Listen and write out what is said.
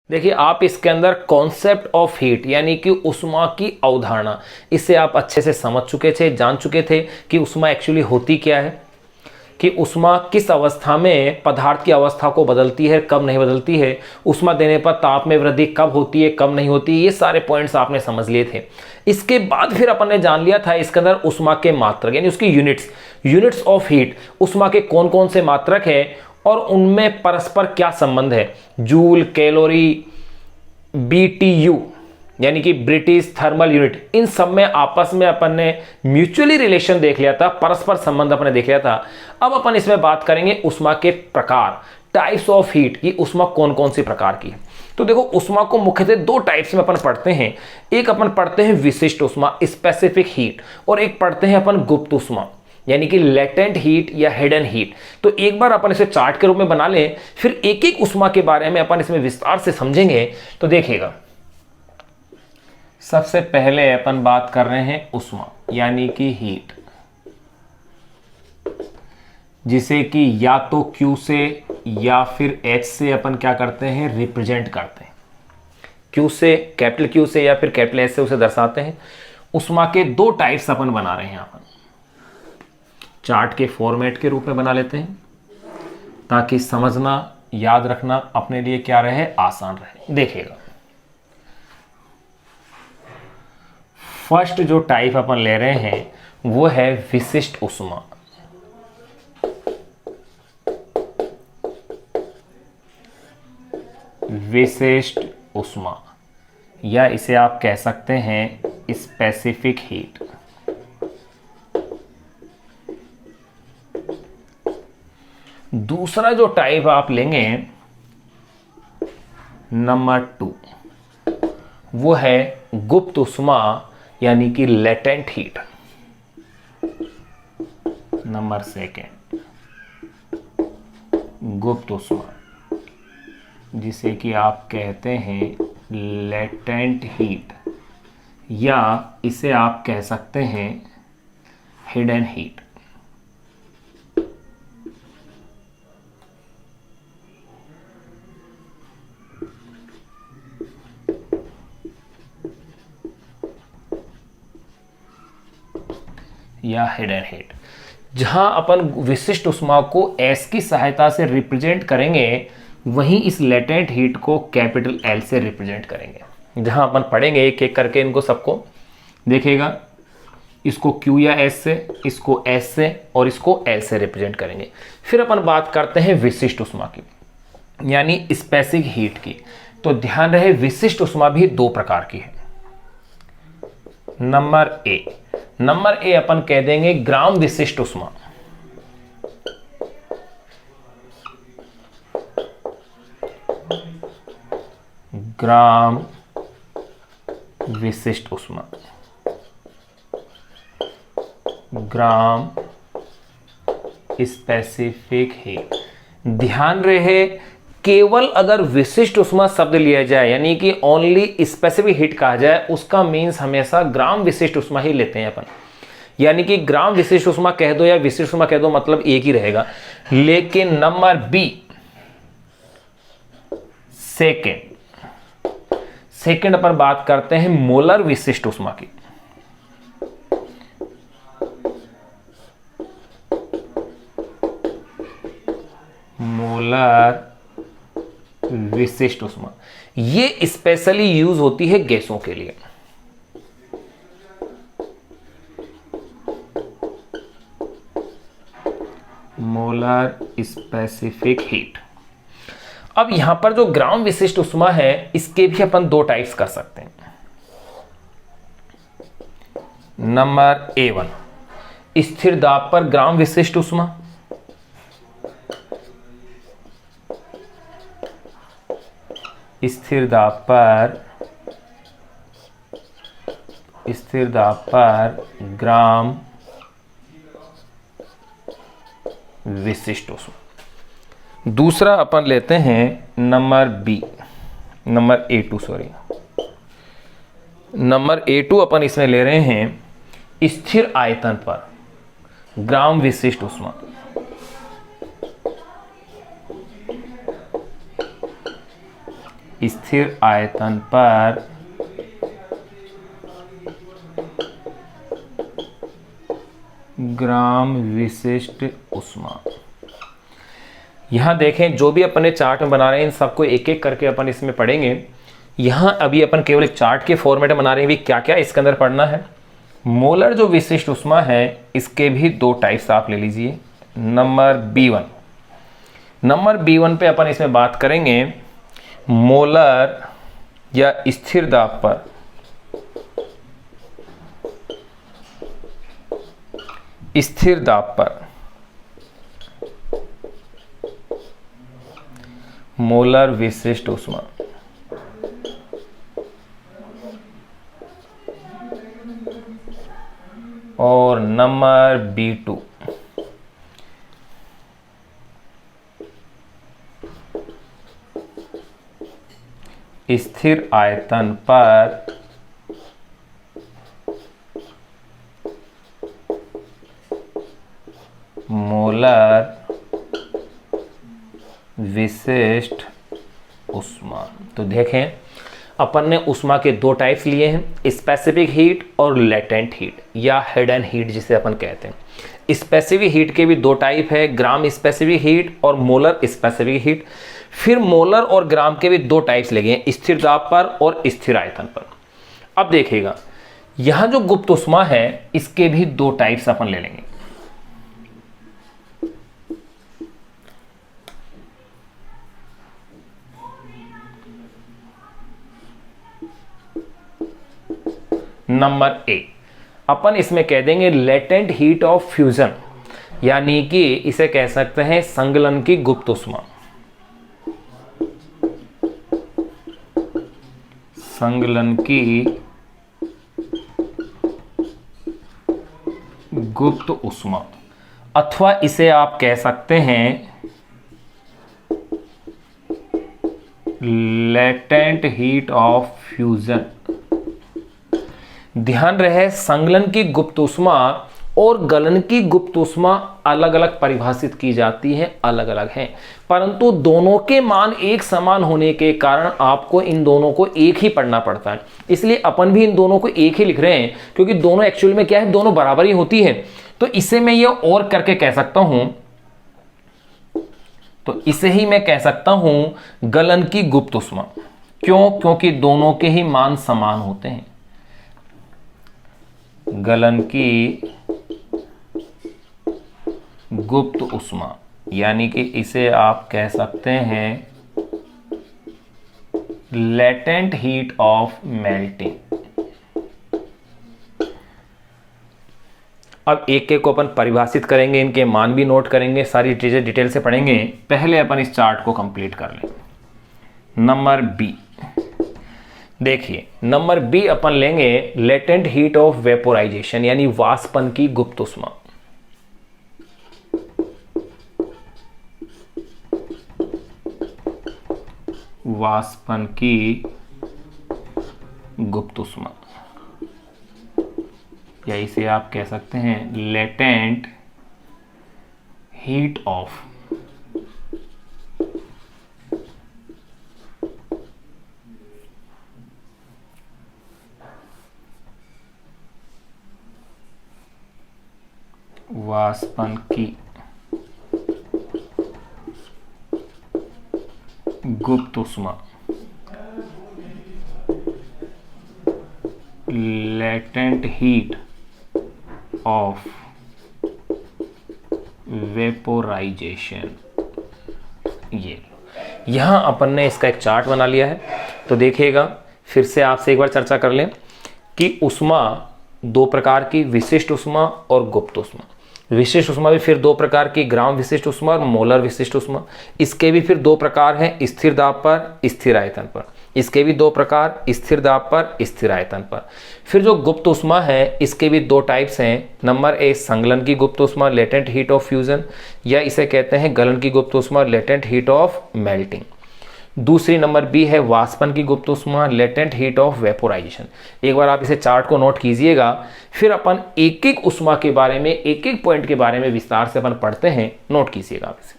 देखिए आप इसके अंदर कॉन्सेप्ट ऑफ हीट यानी कि उष्मा की अवधारणा, इसे आप अच्छे से समझ चुके थे, जान चुके थे कि उष्मा एक्चुअली होती क्या है, कि उष्मा किस अवस्था में पदार्थ की अवस्था को बदलती है, कब नहीं बदलती है, उष्मा देने पर ताप में वृद्धि कब होती है, कब नहीं होती है, ये सारे पॉइंट्स आपने समझ लिए थे। इसके बाद फिर अपन ने जान लिया था इसके अंदर उष्मा के मात्रक यानी उसकी यूनिट्स ऑफ हीट, उष्मा के कौन कौन से मात्रक है और उनमें परस्पर क्या संबंध है, जूल, कैलोरी, BTU यानी कि ब्रिटिश थर्मल यूनिट, इन सब में आपस में अपन ने म्यूचुअली रिलेशन देख लिया था, परस्पर संबंध अपन ने देख लिया था। अब अपन इसमें बात करेंगे उष्मा के प्रकार, टाइप्स ऑफ हीट, की उष्मा कौन कौन सी प्रकार की है। तो देखो उष्मा को मुख्यतः दो टाइप्स में अपन पढ़ते हैं, एक अपन पढ़ते हैं विशिष्ट उष्मा स्पेसिफिक हीट, और एक पढ़ते हैं अपन गुप्त उष्मा यानी कि लेटेंट हीट या हिडन हीट। तो एक बार अपन इसे चार्ट के रूप में बना लें, फिर एक एक उष्मा के बारे में अपन इसमें विस्तार से समझेंगे। तो देखिएगा सबसे पहले अपन बात कर रहे हैं उष्मा यानी कि हीट, जिसे कि या तो Q से या फिर H से अपन क्या करते हैं, रिप्रेजेंट करते हैं। Q से, कैपिटल Q से या फिर कैपिटल H से उसे दर्शाते हैं। उष्मा के दो टाइप्स अपन बना रहे हैं, यहाँ पर चार्ट के फॉर्मेट के रूप में बना लेते हैं ताकि समझना याद रखना अपने लिए क्या रहे, आसान रहे। देखिएगा फर्स्ट जो टाइप अपन ले रहे हैं वो है विशिष्ट उष्मा। विशिष्ट उष्मा या इसे आप कह सकते हैं स्पेसिफिक हीट। दूसरा जो टाइप आप लेंगे नंबर 2, वो है गुप्त उष्मा यानी कि लेटेंट हीट। नंबर 2 गुप्त उष्मा, जिसे कि आप कहते हैं लेटेंट हीट या इसे आप कह सकते हैं हिडन हीट। या हिडन हीट, जहां अपन विशिष्ट उष्मा को S की सहायता से रिप्रेजेंट करेंगे, वहीं इस लेटेंट हीट को कैपिटल L से रिप्रेजेंट करेंगे। जहां अपन पढ़ेंगे एक एक करके इनको सबको, देखिएगा इसको Q या S से, इसको S से और इसको L से रिप्रेजेंट करेंगे। फिर अपन बात करते हैं विशिष्ट उष्मा की यानी स्पेसिफिक हीट की। तो ध्यान रहे विशिष्ट उष्मा भी दो प्रकार की है। नंबर ए अपन कह देंगे ग्राम विशिष्ट उष्मा। ग्राम विशिष्ट उष्मा, ग्राम स्पेसिफिक हीट। ध्यान रहे केवल अगर विशिष्ट उष्मा शब्द लिया जाए यानी कि ओनली स्पेसिफिक हीट कहा जाए, उसका मीन्स हमेशा ग्राम विशिष्ट उष्मा ही लेते हैं अपन। यानी कि ग्राम विशिष्ट उष्मा कह दो या विशिष्ट उष्मा कह दो, मतलब एक ही रहेगा। लेकिन नंबर बी सेकेंड अपन बात करते हैं मोलर विशिष्ट उष्मा की। मोलर विशिष्ट उष्मा ये स्पेशली यूज होती है गैसों के लिए। Molar specific heat. अब यहां पर जो ग्राम विशिष्ट उष्मा है, इसके भी अपन दो टाइप्स कर सकते हैं। नंबर A1 स्थिर दाब पर ग्राम विशिष्ट उष्मा। स्थिर दाब पर ग्राम विशिष्ट उष्मा। दूसरा अपन लेते हैं नंबर A2 अपन इसमें ले रहे हैं स्थिर आयतन पर ग्राम विशिष्ट उष्मा। स्थिर आयतन पर ग्राम विशिष्ट ऊष्मा। यहां देखें जो भी अपने चार्ट में बना रहे हैं इन सबको एक एक करके अपन इसमें पढ़ेंगे। यहां अभी अपन केवल एक चार्ट के फॉर्मेट में बना रहे हैं, भी क्या क्या इसके अंदर पढ़ना है। मोलर जो विशिष्ट ऊष्मा है इसके भी दो टाइप्स आप ले लीजिए। नंबर B1 पे अपन इसमें बात करेंगे मोलर या स्थिर दाब पर मोलर विशिष्ट ऊष्मा। और नंबर B2 स्थिर आयतन पर मोलर विशिष्ट ऊष्मा। तो देखें अपन ने ऊष्मा के दो टाइप्स लिए हैं, स्पेसिफिक हीट और लेटेंट हीट या हिडन हीट जिसे अपन कहते हैं। स्पेसिफिक हीट के भी दो टाइप है, ग्राम स्पेसिफिक हीट और मोलर स्पेसिफिक हीट। फिर मोलर और ग्राम के भी दो टाइप्स लगे हैं, स्थिर दाब पर और स्थिर आयतन पर। अब देखिएगा यहां जो गुप्त ऊष्मा है इसके भी दो टाइप्स अपन ले लेंगे। नंबर A अपन इसमें कह देंगे लेटेंट हीट ऑफ फ्यूजन, यानी कि इसे कह सकते हैं संगलन की गुप्त ऊष्मा। संगलन की गुप्त ऊष्मा, अथवा इसे आप कह सकते हैं लेटेंट हीट ऑफ फ्यूजन। ध्यान रहे संगलन की गुप्त ऊष्मा और गलन की गुप्त ऊष्मा अलग अलग परिभाषित की जाती है, अलग अलग हैं, परंतु दोनों के मान एक समान होने के कारण आपको इन दोनों को एक ही पढ़ना पड़ता है। इसलिए अपन भी इन दोनों को एक ही लिख रहे हैं क्योंकि दोनों एक्चुअल में क्या है, दोनों बराबर ही होती है। तो इसे मैं ये और करके कह सकता हूं, तो इसे ही मैं कह सकता हूं गलन की गुप्त ऊष्मा। क्यों? क्योंकि दोनों के ही मान समान होते हैं। गलन की गुप्त ऊष्मा, यानी कि इसे आप कह सकते हैं लेटेंट हीट ऑफ मेल्टिंग। अब एक एक को अपन परिभाषित करेंगे, इनके मान भी नोट करेंगे, सारी चीजें डिटेल से पढ़ेंगे। पहले अपन इस चार्ट को कंप्लीट कर लें। नंबर B देखिए, नंबर B अपन लेंगे लेटेंट हीट ऑफ वेपोराइजेशन, यानी वाष्पन की गुप्त ऊष्मा। वाष्पन की गुप्त ऊष्मा, या इसे आप कह सकते हैं लेटेंट हीट ऑफ वाष्पन की गुप्त ऊष्मा, लेटेंट हीट ऑफ वेपोराइजेशन। ये यहां अपन ने इसका एक चार्ट बना लिया है। तो देखिएगा, फिर से आपसे एक बार चर्चा कर लें कि ऊष्मा दो प्रकार की, विशिष्ट ऊष्मा और गुप्त ऊष्मा। विशिष्ट ऊष्मा भी फिर दो प्रकार की, ग्राम विशिष्ट ऊष्मा और मोलर विशिष्ट ऊष्मा। इसके भी फिर दो प्रकार हैं, स्थिर दाब पर, स्थिर आयतन पर। इसके भी दो प्रकार, स्थिर दाब पर, स्थिर आयतन पर। फिर जो गुप्त ऊष्मा है इसके भी दो टाइप्स हैं। नंबर A संगलन की गुप्त ऊष्मा, लेटेंट हीट ऑफ फ्यूजन, या इसे कहते हैं गलन की गुप्त ऊष्मा, लेटेंट हीट ऑफ मेल्टिंग। दूसरी नंबर B है वाष्पन की गुप्त ऊष्मा, लेटेंट हीट ऑफ वेपोराइजेशन। एक बार आप इसे चार्ट को नोट कीजिएगा, फिर अपन एक एक ऊष्मा के बारे में, एक एक पॉइंट के बारे में विस्तार से अपन पढ़ते हैं। नोट कीजिएगा आप इसे।